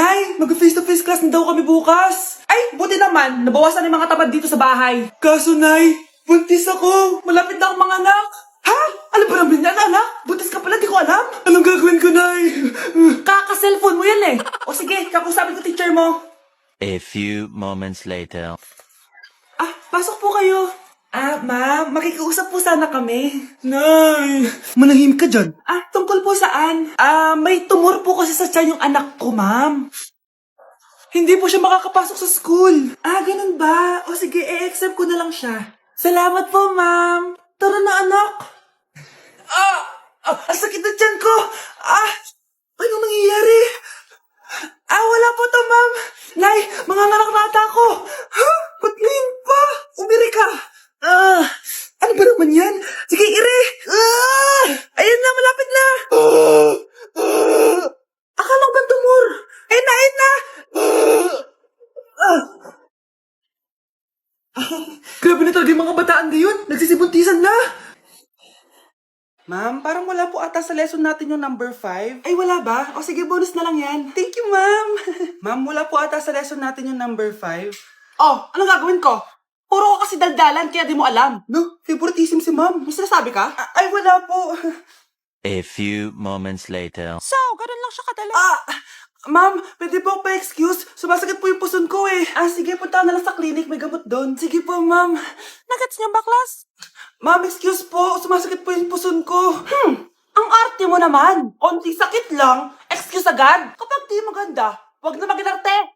Nay, mag-face-to-face class na daw kami bukas. Ay, buti naman. Nabawasan yung mga tamad dito sa bahay. Kaso, Nay, buntis ako. Malapit na akong manganak. Ha? Ano ba naman yan, anak? Buntis ka pala, di ko alam. Anong gagawin ko, Nay? Kaka-cellphone mo yan eh. O sige, kakusapin ko teacher mo. A few moments later. Ah, pasok po kayo. Ah, ma'am, makikiusap po sana kami. Nay, manahim ka dyan. Ah, tungkol po saan? Ah, may tumor po kasi sa tiyan yung anak ko, ma'am. Hindi po siya makakapasok sa school. Ah, ganun ba? O sige, i-accept ko na lang siya. Salamat po, ma'am. Tara na, anak. Ang sakit na tiyan ko. Anong nangyayari? Wala po to, ma'am. Nay, manganganak na ata ako. Ha? Ba't ngayon pa? Umiri ka. Ano ba naman yan? Sige, ire. Ayan na, malapit na. Akala ko ba tumor? Ayun na, ayun na. Grabe na talaga yung mga bataan ngayon. Nagsisibuntisan na. Ma'am, parang wala po ata sa lesson natin yung number 5. Ay, wala ba? O sige, bonus na lang yan. Thank you, ma'am. Ma'am, wala po ata sa lesson natin yung number 5. Oh, anong gagawin ko? Puro ko kasi daldalan, kaya di mo alam. No, favoritism si ma'am. May sinasabi ka? Ay, wala po. A few moments later. So, ganun lang siya kadali. Ma'am, pwede po pa-excuse? Sumasakit po yung puson ko eh. Sige, punta na lang sa clinic. May gamot doon. Sige po, ma'am. Nagets niyo ba, class? Ma'am, excuse po. Sumasakit po yung puson ko. Ang arte mo naman. Onti sakit lang. Excuse agad. Kapag di maganda, wag na mag-inarte.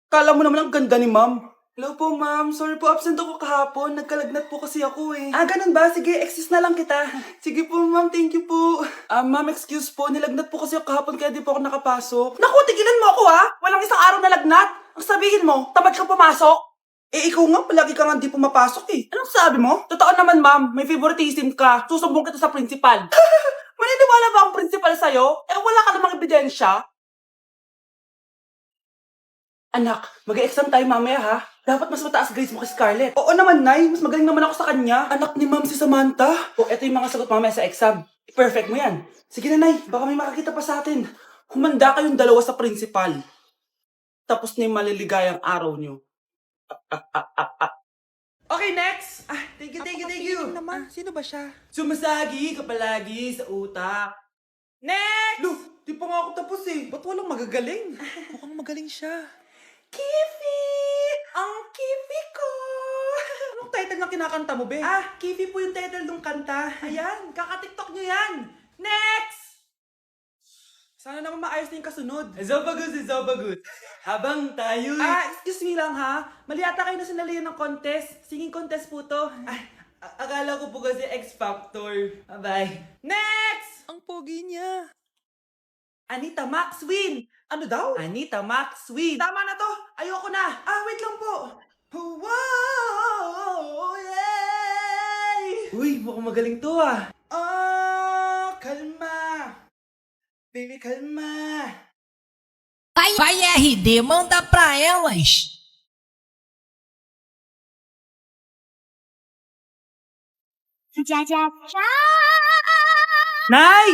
Kala mo naman ang ganda ni ma'am. Hello po, ma'am. Sorry po, absent ako kahapon. Nagkalagnat po kasi ako eh. Ganun ba? Sige, excuse na lang kita. Sige po, ma'am. Thank you po. Ma'am, excuse po. Nilagnat po kasi ako kahapon kaya di po ako nakapasok. Naku, tigilan mo ako ha! Walang isang araw na lagnat. Ang sabihin mo, tamad ka pumasok? Ikaw nga, palagi ka nga di pumapasok eh. Anong sabi mo? Totoo naman, ma'am. May favoritism ka. Susumbong kita sa principal. Maniniwala ba ang principal sa'yo? Wala ka namang ebidensya. Anak, mag-exam tayo mamaya ha. Dapat mas mataas grades mo kay Scarlett. Oo naman, Nay. Mas magaling naman ako sa kanya. Anak ni ma'am si Samantha. Eto yung mga sagot mamaya sa exam. I-perfect mo yan. Sige na, Nay. Baka may makakita pa sa atin. Humanda kayong dalawa sa principal. Tapos na yung maliligayang araw nyo. Okay, next! Thank you. Naman, sino ba siya? Sumasagi ka palagi sa utak. Next! Look, di pa nga ako tapos eh. Ba't walang magagaling? Mukhang magaling siya. Kifi! Ang Kifi ko! Anong title na kinakanta mo, be? Kifi po yung title ng kanta. Ayan, kaka-tiktok nyo yan. Next! Sana naman maayos na yung kasunod. Zobagut. Habang tayo... excuse me lang ha. Mali ata kayo na sinalihan ng contest. Singing contest po to. Akala ko po kasi X Factor. Bye. Next! Ang pogi niya. Anita Maxwin! Ano daw? Anita Maxwin! Tama na to! Ayoko na! Wait lang po! Wow! Yay! Uy, mukhang magaling to ah! Kalma! Baby, kalma! Vai RD, manda pra elas. Nay!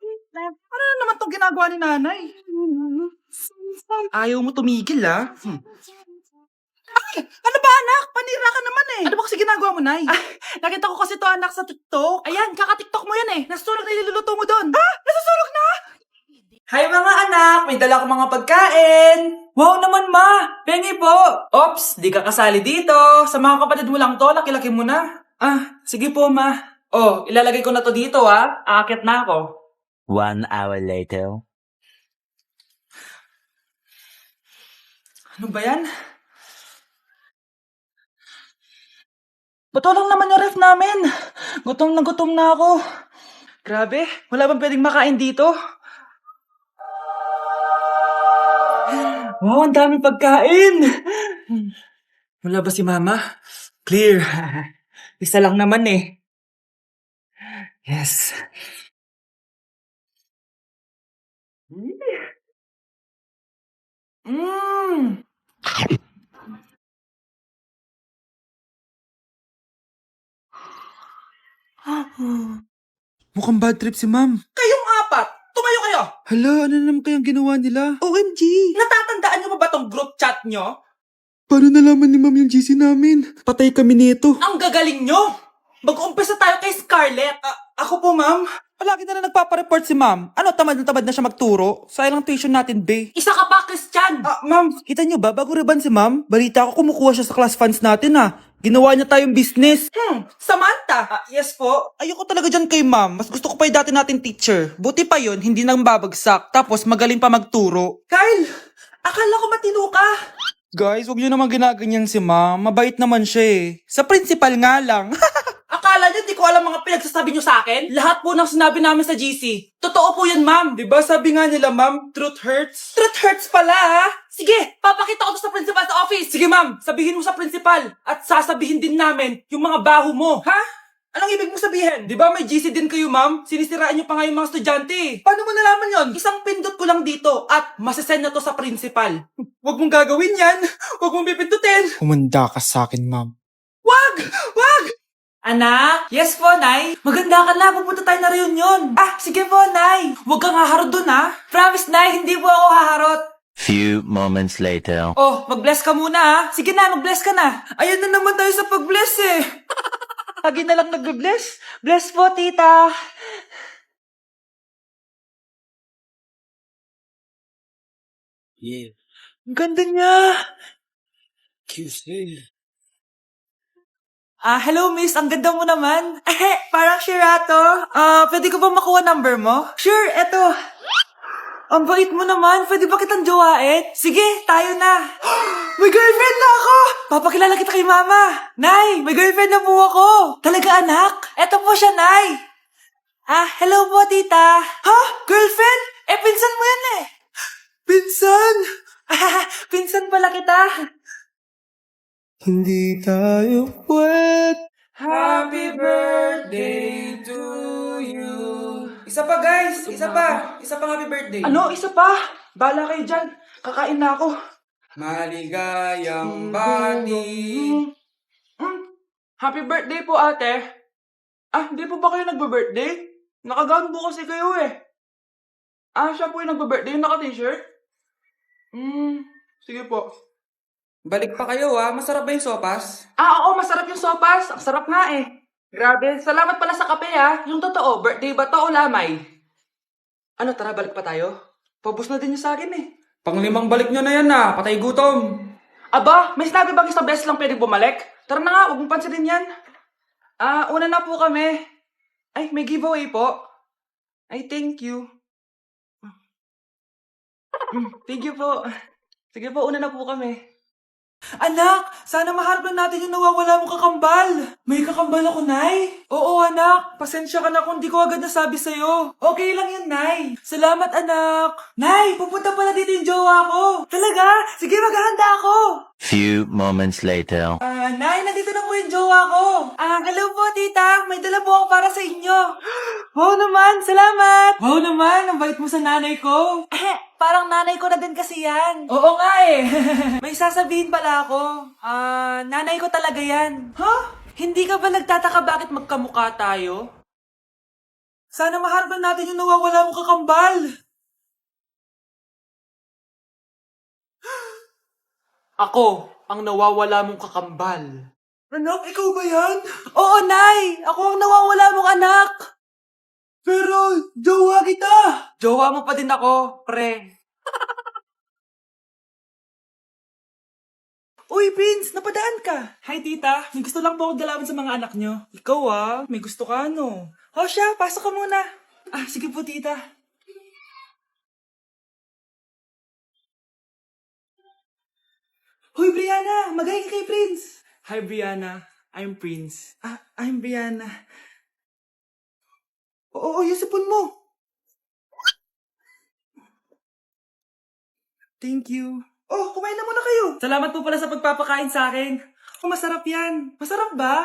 Ano na naman tong ginagawa ni nanay? Ayaw mo tumigil ah. Ano ba anak? Panira ka naman eh. Ano ba kasi ginagawa mo, Nay? Nakita ko kasi to anak sa TikTok. Ayan, kaka-TikTok mo yan eh. Nasusunog na iluluto mo doon. Nasusunog na? Hi mga anak! May dala ko mga pagkain! Wow naman ma! Pengi po! Ops, di ka kasali dito. Sa mga kapatid mo lang to, laki-laki mo na. Sige po ma. Ilalagay ko na to dito Aakyat na ako. 1 hour later. Ano ba yan? Ba't walang naman yung ref namin? Gutom na ako. Grabe, wala bang pwedeng makain dito? Wow, ang daming pagkain! Wala ba si Mama? Clear. Isa lang naman eh. Yes. Mukhang bad trip si Ma'am. Kayong apat! Tumayo kayo! Hala, ano na naman kayang ginawa nila? OMG! Natatandaan niyo ba tong group chat niyo? Paano nalaman ni ma'am yung GC namin? Patay kami nito. Ang gagaling niyo! Mag-uumpisa tayo kay Scarlett. Ako po, ma'am. Palagi na nagpapareport si ma'am. Ano, tamad na siya magturo? Sayang lang tuition natin, be. Isa ka pa, Christian! Ma'am, kita niyo ba, bago reban si ma'am, balita ko kumukuha siya sa class funds natin, Ginawa niya tayong business. Samantha! Yes po. Ayoko talaga dyan kay ma'am. Mas gusto ko pa yung dati natin teacher. Buti pa yun, hindi nang babagsak. Tapos magaling pa magturo. Kyle! Akala ko matino ka. Guys, huwag niyo naman ginaganyan si ma'am. Mabait naman siya eh. Sa principal nga lang. Akala niyo di ko alam mga pinagsasabi niyo sa akin? Lahat po ng sinabi namin sa GC. Totoo po yan, ma'am. Diba sabi nga nila ma'am, truth hurts? Truth hurts pala, ha? Sige, papakita ko to sa principal sa office. Sige, ma'am. Sabihin mo sa principal. At sasabihin din namin yung mga baho mo. Ha? Anong ibig mo sabihin? Di ba may GC din kayo ma'am? Sinisiraan niyo pa nga yung mga estudyante. Paano mo nalaman yon? Isang pindot ko lang dito at masasend na to sa principal. Huwag mong gagawin yan. Huwag mong pipindutin. Humanda ka sa akin, ma'am. Wag! Wag! Anak? Yes po, Nay. Maganda ka na. Pupunta tayo na reunion. Sige po, Nay. Huwag kang haharot dun, ha? Promise, Nay. Hindi po ako haharot. Few moments later. Oh, mag-bless ka muna, ha? Sige na, mag-bless ka na. Ayan na naman tayo sa pag-bless eh. Lagi na lang nagbe-bless. Bless po, tita. Yeah. Ang ganda niya. QC. Hello, miss. Ang ganda mo naman. Parang Shirato. Pwede ko ba makuha number mo? Sure, eto. Ang bait mo naman. Pwede ba kitang jowain? Sige, tayo na. May girlfriend na ako! Papakilala kita kay mama. Nay, may girlfriend na po ako. Talaga, anak? Eto po siya, Nay. Hello po, tita. Ha? Girlfriend? Pinsan mo yan eh. Pinsan! Pinsan pala kita. Hindi tayo pwede. Happy birthday to you. Isa pa, guys. Isa pa. Isa pang happy birthday. Ano? Isa pa? Bala kayo dyan. Kakain na ako. Maligayang bati. Happy birthday po, ate. Hindi po ba kayo nagbe-birthday? Nakagown po kasi kayo eh. Siya po yung nagbe-birthday, yung naka-t-shirt? Sige po. Balik pa kayo Masarap ba yung sopas? Oo, masarap yung sopas. Ang sarap nga eh. Grabe. Salamat pala sa kape Yung totoo, birthday ba to o lamay? Ano, tara, balik pa tayo? Paubos na din yung sa akin eh. Panglimang balik nyo na yan Patay gutom. Aba, may sinabi bang isang beses lang pwede bumalik? Tara na nga, huwag mong pansinin yan. Una na po kami. Ay, may giveaway po. Ay, thank you. Thank you po. Sige po, una na po kami. Anak, sana maharap lang natin yung nawawala mong kakambal. May kakambal ako, Nay. Oo, anak. Pasensya ka na kung di ko agad nasabi sa'yo. Okay lang yun, Nay. Salamat, anak. Nay, pupunta pala dito yung jowa ko. Talaga? Sige, maghahanda ako. Few moments later. Nay, nandito na po yung jowa ko. Hello po, tita. May dala po ako para sa inyo. Wow naman, salamat. Wow naman, ang bait mo sa nanay ko. Parang nanay ko na din kasi yan. Oo nga eh. May sasabihin pala ako. Nanay ko talaga yan. Hindi ka ba nagtataka bakit magkamukha tayo? Sana maharap natin yung nawawala mong kakambal. Ako, ang nawawala mong kakambal. Anak, ikaw ba yan? Oo, Nay! Ako ang nawawala mong anak! Pero, jowa kita! Jowa mo pa din ako, pre. Uy, Prince, napadaan ka. Hi, tita. May gusto lang po akong dalawin sa mga anak nyo. Ikaw may gusto ka siya, pasok ka muna. Sige po, tita. Hoy, Brianna! Magay ka kay Prince! Hi, Brianna. I'm Prince. I'm Brianna. Oo, yung sipon mo. Thank you. Oh, kumain na muna kayo. Salamat po pala sa pagpapakain sa akin. Masarap yan. Masarap ba?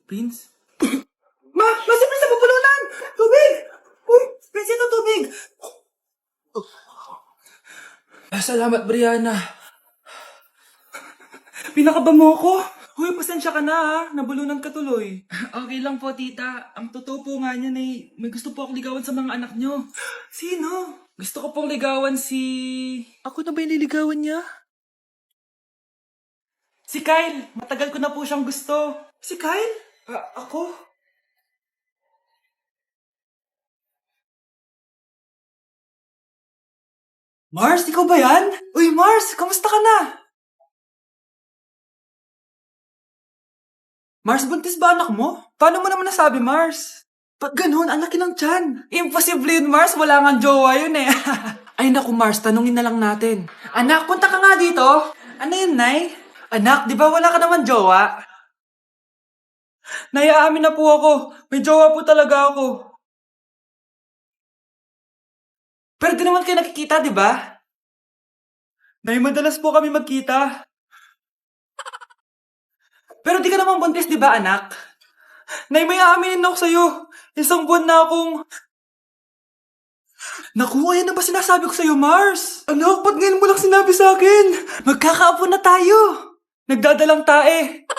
Prince? Si Prince na pupulunan! Tubig! Uy, Prince, ito tubig! Salamat, Brianna. Pinakaba mo ako. Huy, pasensya ka na Nabulunan ka tuloy. Okay lang po, tita. Ang totoo po nga niyan may gusto po akong ligawan sa mga anak nyo. Sino? Gusto ko pong ligawan si... Ako na ba yung niligawan niya? Si Kyle. Matagal ko na po siyang gusto. Si Kyle? Ako? Mars, ikaw ba yan? Uy, Mars, kamusta ka na? Mars, buntis ba anak mo? Paano mo naman nasabi, Mars? Ba't ganun? Ang laki ng tiyan. Imposible yun, Mars. Wala nga jowa yun eh. Ay naku, Mars, tanungin na lang natin. Anak, punta ka nga dito. Ano yun, Nay? Anak, di ba wala ka naman jowa? Nay, aamin na po ako. May jowa po talaga ako. Pero di naman kayo nakikita, di ba? Nay, madalas po kami magkita. Pero di ka naman buntis, di ba, anak? Nay, may aaminin ako sa'yo. Isang buwan na akong... Naku, ayan na ba sinasabi ko sa'yo, Mars? Anak, ba't ngayon mo lang sinabi sa akin? Magkakaapo na tayo. Nagdadalang tae.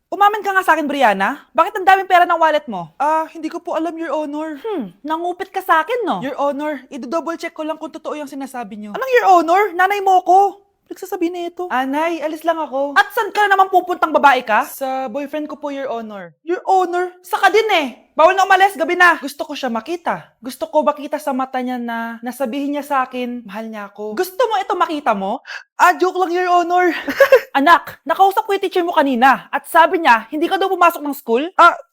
Umamin ka nga sa akin, Brianna. Bakit ang daming pera ng wallet mo? Hindi ko po alam, Your Honor. Nangupit ka sa akin, no? Your Honor, i-double check ko lang kung totoo yung sinasabi niyo. Anong Your Honor? Nanay mo ko. Nagsasabi na ito. Nay, alis lang ako. At saan ka na naman pupuntang babae ka? Sa boyfriend ko po, Your Honor. Your Honor? Saka din eh. Bawal na umalis, gabi na. Gusto ko siya makita. Gusto ko makita sa mata niya na nasabihin niya sa akin, mahal niya ako. Gusto mo ito makita mo? Joke lang, Your Honor. Anak, nakausap ko yung teacher mo kanina at sabi niya, hindi ka daw pumasok ng school?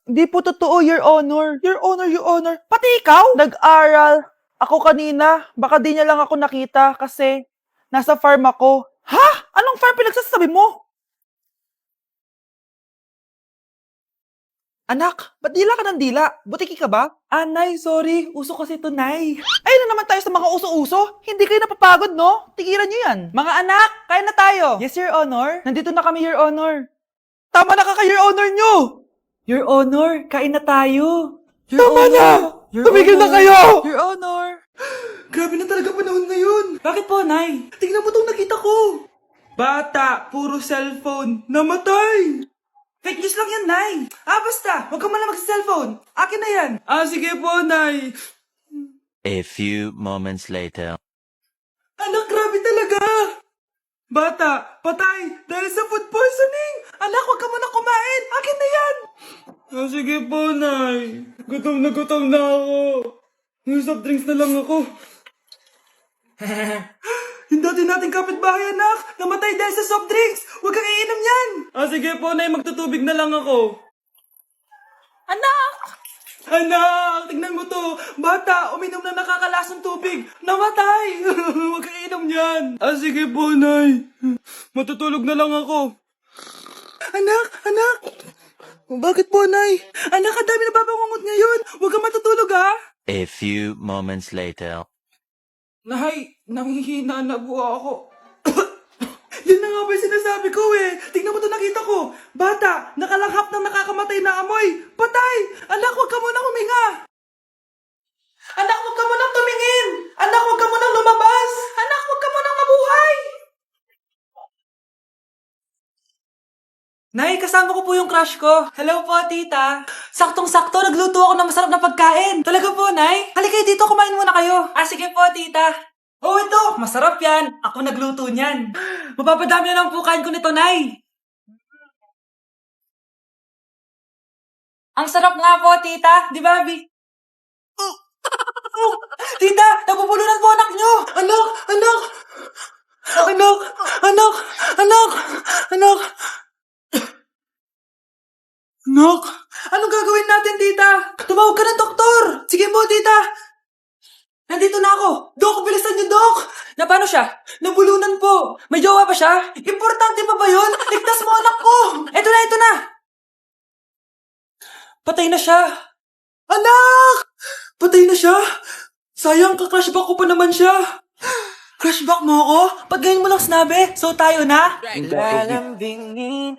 Di po totoo, Your Honor. Your Honor, Your Honor. Pati ikaw? Nag-aral. Ako kanina, baka di niya lang ako nakita kasi nasa farm ako. Ha? Anong farm pinagsasabi mo? Anak, ba't dila ka ng dila? Butiki ka ba? Nay, sorry. Uso kasi ito, Nay. Ay na naman tayo sa mga uso-uso. Hindi kayo napapagod, no? Tigilan nyo yan. Mga anak, kain na tayo. Yes, Your Honor. Nandito na kami, Your Honor. Tama na ka, Your Honor nyo. Your Honor, kain na tayo. Tama na! Tumigil na kayo! Your Honor. Grabe na talaga panahon ngayon. Bakit po, Nay? Tingnan mo itong nakita ko. Bata, puro cellphone, namatay. Fake news lang yan, Nay. Basta. Huwag ka man lang mag-cellphone. Akin na yan. Sige po, Nay. A few moments later. Anak, grabe talaga. Bata, patay. Dahil sa food poisoning. Anak, huwag ka muna kumain. Akin na yan. Sige po, Nay. Gutom na ako. Soft drinks na lang ako. Yung dati nating kapitbahay, anak. Namatay dahil sa soft drinks. Huwag kang iinom yan. Sige po, Nay. Magtutubig na lang ako. Anak, tignan mo to. Bata, uminom na nakakalasang tubig. Namatay. Huwag kang iinom yan. Sige po, Nay. Matutulog na lang ako. Anak. Bakit po, Nay? Anak, ang dami na babangungot ngayon. Huwag kang matutulog, ha? A few moments later. Nay, nanghihina na po ako. Yan na nga ba yung sinasabi ko eh. Tingnan mo ito nakita ko. Bata, nakalanghap ng nakakamatay na amoy. Patay! Anak, huwag ka munang huminga. Anak, huwag ka munang tumingin. Anak, huwag ka munang lumabas. Anak, huwag ka munang mabuhay. Nay, kasama ko po yung crush ko. Hello po, tita. Saktong-sakto, nagluto ako ng masarap na pagkain. Talaga po, Nay? Halika dito, kumain muna kayo. Sige po, tita. Ito, masarap yan. Ako nagluto niyan. Mapapadami na lang po kain ko nito, Nay. Ang sarap nga po, tita. Di ba, Abi? Tita, nabubulunan po anak nyo. Anak, anong gagawin natin, tita? Tumawag ka ng doktor. Sige po, tita. Nandito na ako. Dok, bilisan niyo, Dok. Na paano siya? Nabulunan po. May jowa ba siya? Importante pa ba yun? Ligtas mo anak ko. Ito na. Patay na siya. Anak! Patay na siya? Sayang, ka-crushback ko pa naman siya. Crushback mo ako? Pag ganyan mo lang sinabi, so tayo na? Lalambingin